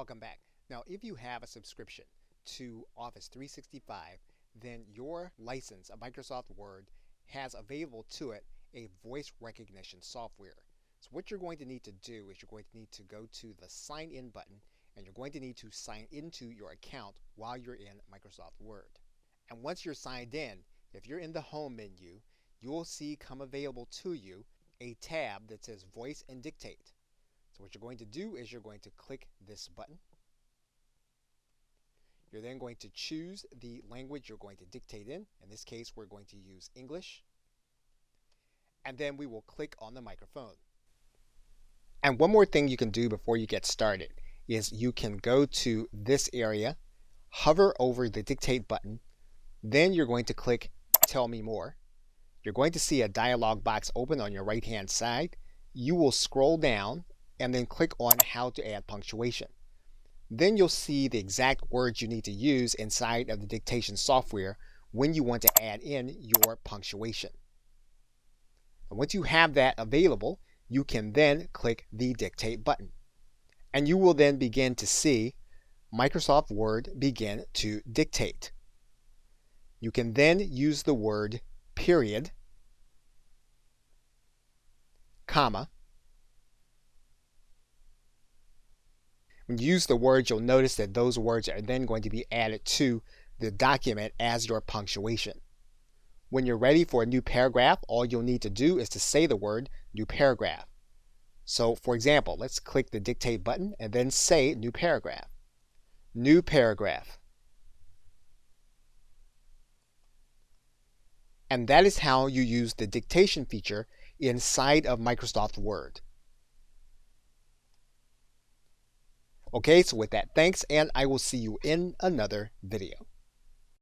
Welcome back. Now, if you have a subscription to Office 365, then your license of Microsoft Word has available to it a voice recognition software. So what you're going to need to do is you're going to need to go to the sign in button, and you're going to need to sign into your account while you're in Microsoft Word. And once you're signed in, if you're in the home menu, you'll see come available to you a tab that says Voice and Dictate. So what you're going to do is you're going to click this button. You're then going to choose the language you're going to dictate in. In this case, we're going to use English. And then we will click on the microphone. And one more thing you can do before you get started is you can go to this area, hover over the Dictate button, then you're going to click Tell Me More. You're going to see a dialog box open on your right-hand side. You will scroll down and then click on How to Add Punctuation. Then you'll see the exact words you need to use inside of the dictation software when you want to add in your punctuation. And once you have that available, you can then click the Dictate button. And you will then begin to see Microsoft Word begin to dictate. You can then use the word period, comma. When you use the words, you'll notice that those words are then going to be added to the document as your punctuation. When you're ready for a new paragraph, all you'll need to do is to say the word new paragraph. So for example, let's click the Dictate button and then say new paragraph. New paragraph. And that is how you use the dictation feature inside of Microsoft Word. Okay, so with that, thanks, and I will see you in another video.